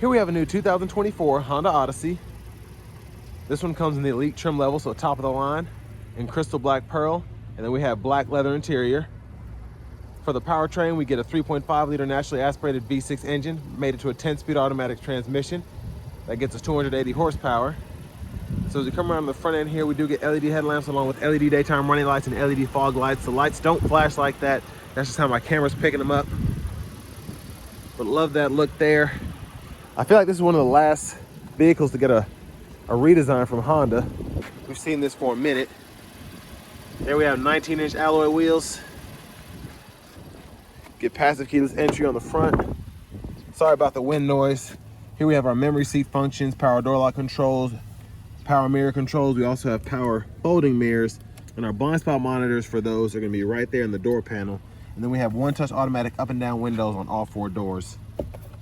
Here we have a new 2024 Honda Odyssey. This one comes in the elite trim level, so top of the line, in crystal black pearl, and then we have black leather interior. For the powertrain, we get a 3.5 liter naturally aspirated V6 engine, made it to a 10-speed automatic transmission. That gets us 280 horsepower. So as we come around the front end here, we do get LED headlamps along with LED daytime running lights and LED fog lights. The lights don't flash like that. That's just how my camera's picking them up. But love that look there. I feel like this is one of the last vehicles to get a redesign from Honda. We've seen this for a minute. There we have 19-inch alloy wheels. Get passive keyless entry on the front. Sorry about the wind noise. Here we have our memory seat functions, power door lock controls, power mirror controls. We also have power folding mirrors, and our blind spot monitors for those are going to be right there in the door panel. And then we have one-touch automatic up and down windows on all 4 doors.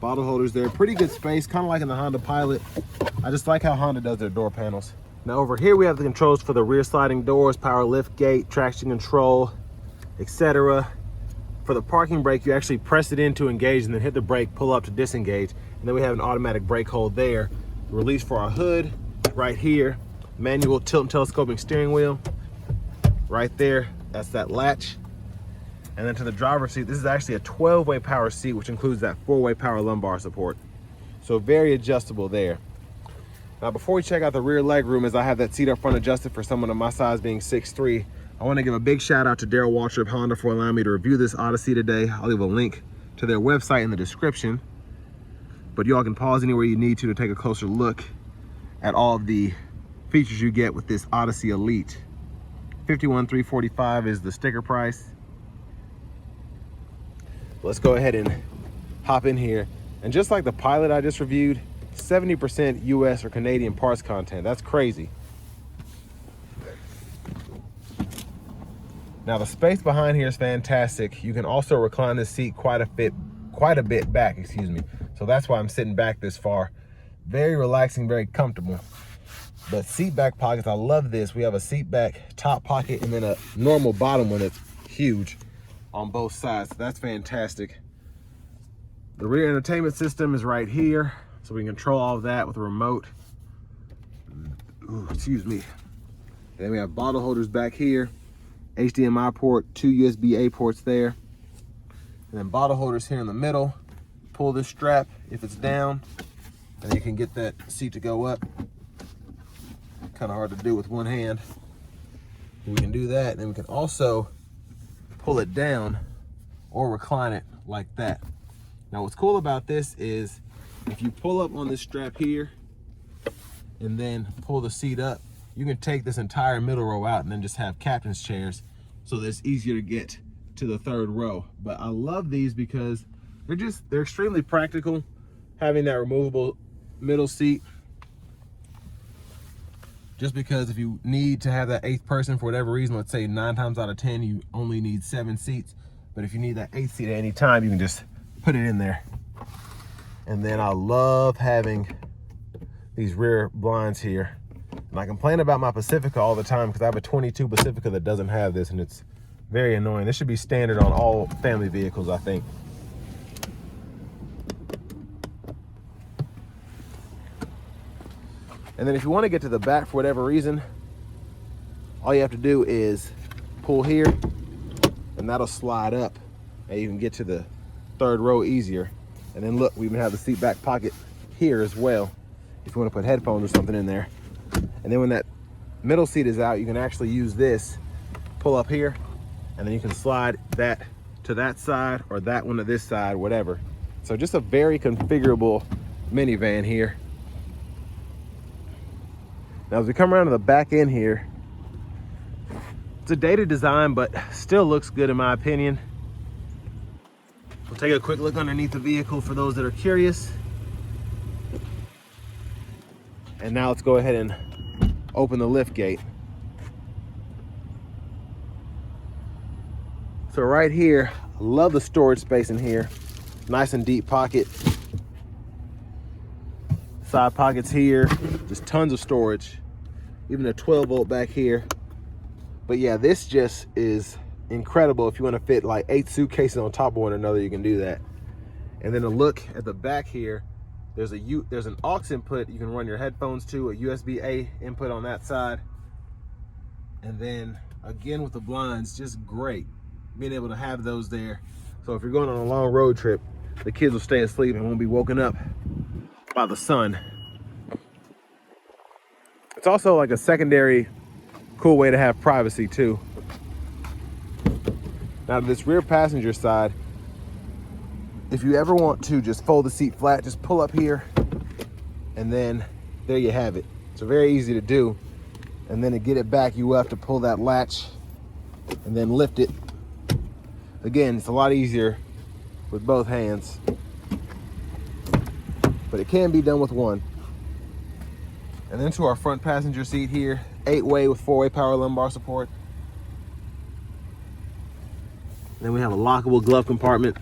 Bottle holders there, pretty good space, kind of like in the Honda Pilot. I just like how Honda does their door panels. Now over here we have the controls for the rear sliding doors, power lift gate, traction control, etc. For the parking brake, you actually press it in to engage and then hit the brake, pull up to disengage. And then we have an automatic brake hold there. Release for our hood right here. Manual tilt and telescoping steering wheel right there. That's that latch. And then to the driver's seat, this is actually a 12-way power seat, which includes that 4-way power lumbar support. So very adjustable there. Now before we check out the rear leg room, as I have that seat up front adjusted for someone of my size being 6'3", I want to give a big shout out to Darell Waltrip Honda for allowing me to review this Odyssey today. I'll leave a link to their website in the description, but y'all can pause anywhere you need to take a closer look at all of the features you get with this Odyssey Elite. $51,345 is the sticker price. Let's go ahead and hop in here. And just like the Pilot I just reviewed, 70% US or Canadian parts content. That's crazy. Now the space behind here is fantastic. You can also recline this seat quite a bit back, excuse me. So that's why I'm sitting back this far. Very relaxing, very comfortable. But seat back pockets, I love this. We have a seat back top pocket and then a normal bottom one that's huge on both sides. So that's fantastic. The rear entertainment system is right here, so we can control all of that with a remote. Ooh, excuse me. Then we have bottle holders back here, HDMI port, 2 USB-A ports there, and then bottle holders here in the middle. Pull this strap if it's down, and you can get that seat to go up. Kind of hard to do with one hand. We can do that, and then we can also pull it down or recline it like that. Now what's cool about this is if you pull up on this strap here and then pull the seat up, you can take this entire middle row out and then just have captain's chairs so that it's easier to get to the 3rd row. But I love these because they're extremely practical, having that removable middle seat. Just because if you need to have that 8th person for whatever reason, let's say 9 times out of 10, you only need 7 seats. But if you need that 8th seat at any time, you can just put it in there. And then I love having these rear blinds here. And I complain about my Pacifica all the time because I have a 22 Pacifica that doesn't have this, and it's very annoying. This should be standard on all family vehicles, I think. And then if you want to get to the back for whatever reason, all you have to do is pull here and that'll slide up and you can get to the 3rd row easier. And then look, we even have the seat back pocket here as well if you want to put headphones or something in there. And then when that middle seat is out, you can actually use this, pull up here, and then you can slide that to that side or that one to this side, whatever. So just a very configurable minivan here. Now as we come around to the back end here, it's a dated design, but still looks good in my opinion. We'll take a quick look underneath the vehicle for those that are curious. And now let's go ahead and open the lift gate. So right here, I love the storage space in here. Nice and deep pocket. Side pockets here, just tons of storage. Even a 12-volt back here. But yeah, this just is incredible. If you want to fit like 8 suitcases on top of one another, you can do that. And then a look at the back here, There's an aux input you can run your headphones to, a USB-A input on that side. And then again with the blinds, just great being able to have those there. So if you're going on a long road trip, the kids will stay asleep and won't be woken up by the sun. It's also like a secondary cool way to have privacy too. Now this rear passenger side, if you ever want to just fold the seat flat, just pull up here and then there you have it. It's very easy to do. And then to get it back, you have to pull that latch and then lift it. Again, it's a lot easier with both hands, but it can be done with one. And then to our front passenger seat here, 8-way with 4-way power lumbar support. Then we have a lockable glove compartment.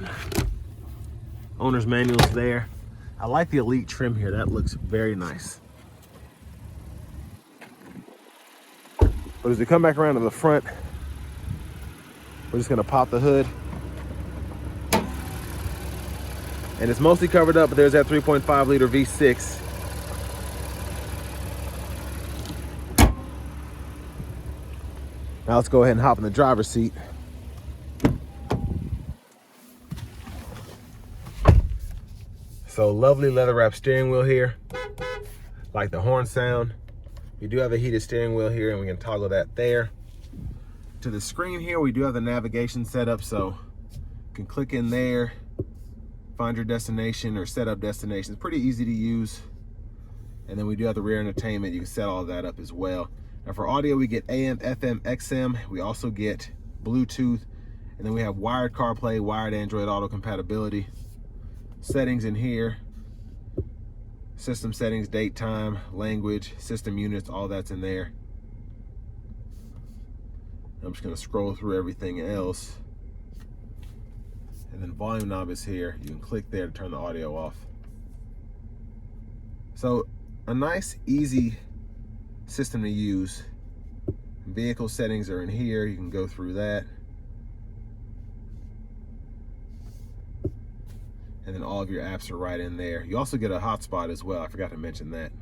Owner's manual's there. I like the Elite trim here. That looks very nice. But as we come back around to the front, we're just gonna pop the hood. And it's mostly covered up, but there's that 3.5 liter V6. Now let's go ahead and hop in the driver's seat. So lovely leather wrap steering wheel here. Like the horn sound. We do have a heated steering wheel here and we can toggle that there. To the screen here, we do have the navigation set up, so you can click in there, find your destination or set up destination. It's pretty easy to use. And then we do have the rear entertainment. You can set all of that up as well. Now for audio, we get AM, FM, XM. We also get Bluetooth. And then we have wired CarPlay, wired Android Auto compatibility. Settings in here. System settings, date, time, language, system units, all that's in there. I'm just gonna scroll through everything else. And then volume knob is here. You can click there to turn the audio off. So a nice, easy system to use. Vehicle settings are in here. You can go through that. And then all of your apps are right in there. You also get a hotspot as well. I forgot to mention that.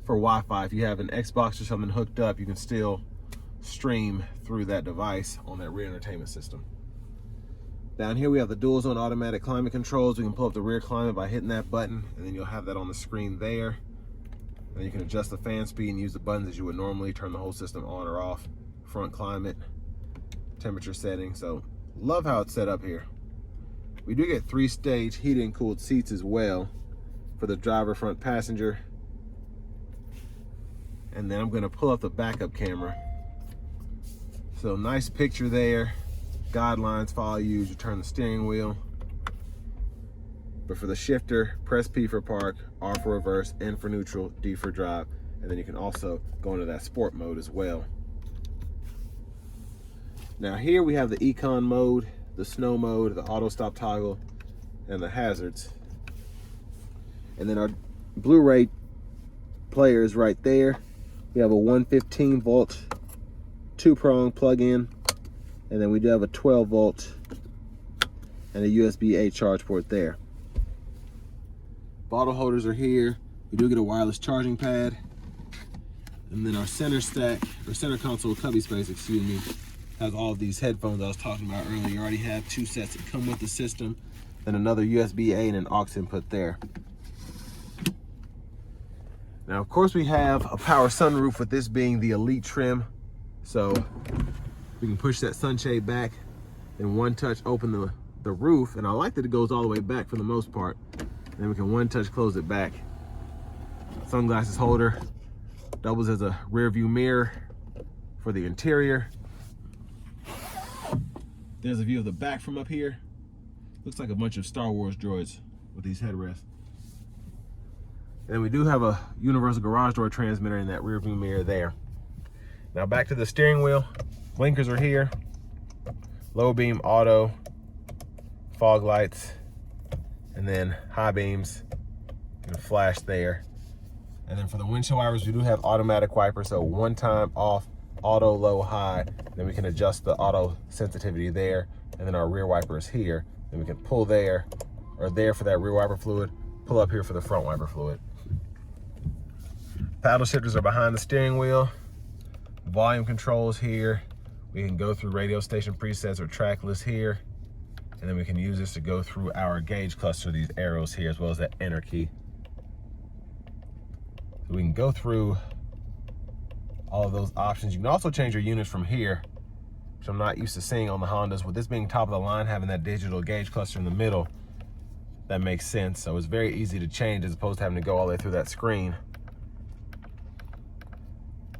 For Wi-Fi, if you have an Xbox or something hooked up, you can still stream through that device on that rear entertainment system. Down here we have the dual zone automatic climate controls. We can pull up the rear climate by hitting that button, and then you'll have that on the screen there. And then you can adjust the fan speed and use the buttons as you would normally, turn the whole system on or off. Front climate, temperature setting. So love how it's set up here. We do get 3-stage heated and cooled seats as well for the driver, front passenger. And then I'm gonna pull up the backup camera. So nice picture there. Guidelines, follow you as you turn the steering wheel. But for the shifter, press P for park, R for reverse, N for neutral, D for drive. And then you can also go into that sport mode as well. Now here we have the Econ mode, the snow mode, the auto stop toggle, and the hazards. And then our Blu-ray player is right there. We have a 115 volt 2-prong plug-in, and then we do have a 12 volt and a USB-A charge port there. Bottle holders are here. We do get a wireless charging pad. And then our center stack, or center console cubby space, excuse me, has all of these headphones I was talking about earlier. You already have 2 sets that come with the system, then another USB-A and an aux input there. Now, of course, we have a power sunroof with this being the Elite trim. So we can push that sunshade back and one touch open the roof. And I like that it goes all the way back for the most part. And then we can one touch close it back. Sunglasses holder, doubles as a rear view mirror for the interior. There's a view of the back from up here. Looks like a bunch of Star Wars droids with these headrests. And we do have a universal garage door transmitter in that rear view mirror there. Now back to the steering wheel. Blinkers are here. Low beam, auto, fog lights, and then high beams and flash there. And then for the windshield wipers, we do have automatic wipers. So one time off, auto, low, high. Then we can adjust the auto sensitivity there. And then our rear wiper is here. Then we can pull there or there for that rear wiper fluid, pull up here for the front wiper fluid. Paddle shifters are behind the steering wheel. Volume controls here. We can go through radio station presets or track lists here. And then we can use this to go through our gauge cluster, these arrows here, as well as that enter key. So we can go through all of those options. You can also change your units from here, which I'm not used to seeing on the Hondas. With this being top of the line, having that digital gauge cluster in the middle, that makes sense. So it's very easy to change as opposed to having to go all the way through that screen.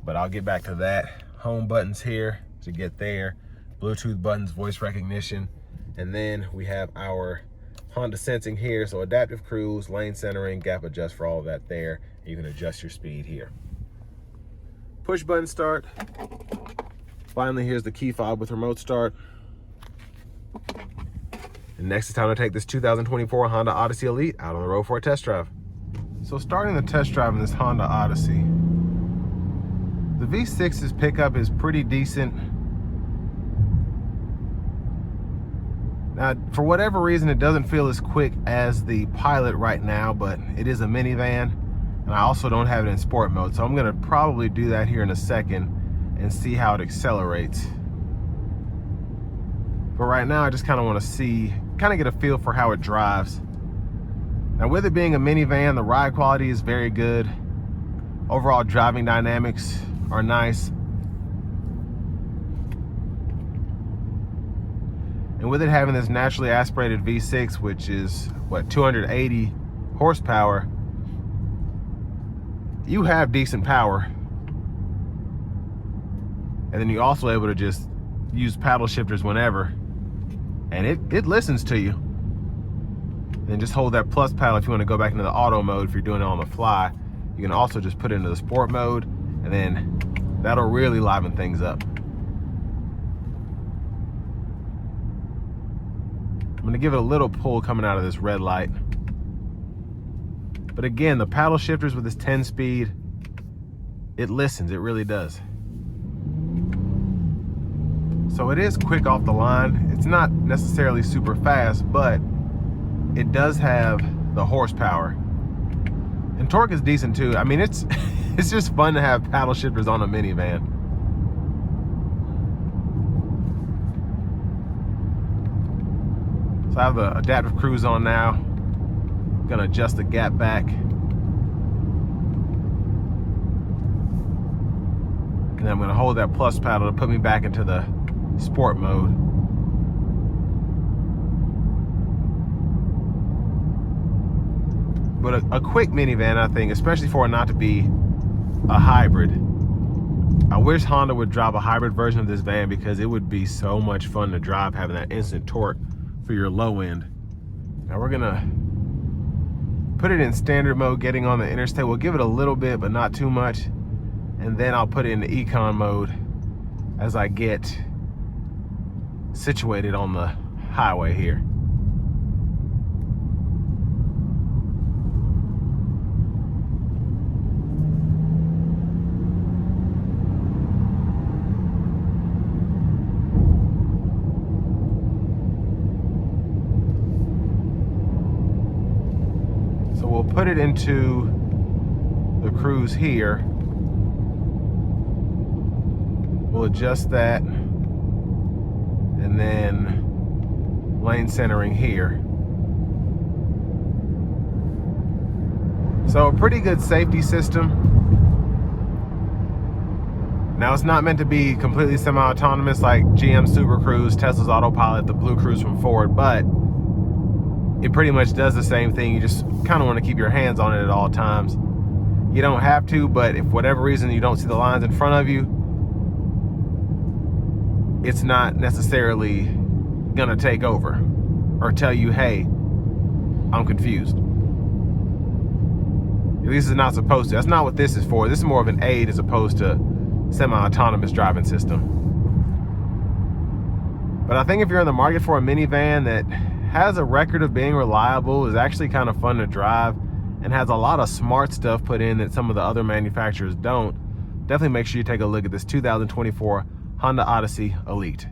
But I'll get back to that. Home buttons here to get there. Bluetooth buttons, voice recognition. And then we have our Honda sensing here. So adaptive cruise, lane centering, gap adjust for all of that there. You can adjust your speed here. Push button start. Finally, here's the key fob with remote start. And next it's time to take this 2024 Honda Odyssey Elite out on the road for a test drive. So starting the test drive in this Honda Odyssey, the V6's pickup is pretty decent. Now, for whatever reason, it doesn't feel as quick as the Pilot right now, but it is a minivan, and I also don't have it in sport mode, so I'm gonna probably do that here in a second and see how it accelerates. But right now, I just kind of want to see, kind of get a feel for how it drives. Now, with it being a minivan, the ride quality is very good. Overall driving dynamics are nice. And with it having this naturally aspirated V6, which is what, 280 horsepower, you have decent power. And then you're also able to just use paddle shifters whenever, and it listens to you. And then just hold that plus paddle if you want to go back into the auto mode if you're doing it on the fly. You can also just put it into the sport mode, and then that'll really liven things up. I'm gonna give it a little pull coming out of this red light. But again, the paddle shifters with this 10 speed, it listens, it really does. So it is quick off the line. It's not necessarily super fast, but it does have the horsepower. And torque is decent too. I mean, it's just fun to have paddle shifters on a minivan. So I have the adaptive cruise on now. Gonna adjust the gap back. And then I'm gonna hold that plus paddle to put me back into the sport mode. But a quick minivan, I think, especially for it not to be a hybrid. I wish Honda would drop a hybrid version of this van because it would be so much fun to drive, having that instant torque for your low end. Now we're gonna put it in standard mode, getting on the interstate. We'll give it a little bit, but not too much. And then I'll put it into econ mode as I get situated on the highway here. So we'll put it into the cruise here. We'll adjust that, and then lane centering here. So a pretty good safety system. Now it's not meant to be completely semi-autonomous like GM Super Cruise, Tesla's Autopilot, the Blue Cruise from Ford, but it pretty much does the same thing. You just kind of want to keep your hands on it at all times. You don't have to, but if for whatever reason you don't see the lines in front of you, it's not necessarily gonna take over or tell you, hey, I'm confused. At least it's not supposed to. That's not what this is for. This is more of an aid as opposed to semi-autonomous driving system. But I think if you're in the market for a minivan that has a record of being reliable, is actually kind of fun to drive, and has a lot of smart stuff put in that some of the other manufacturers don't, definitely make sure you take a look at this 2024 Honda Odyssey Elite.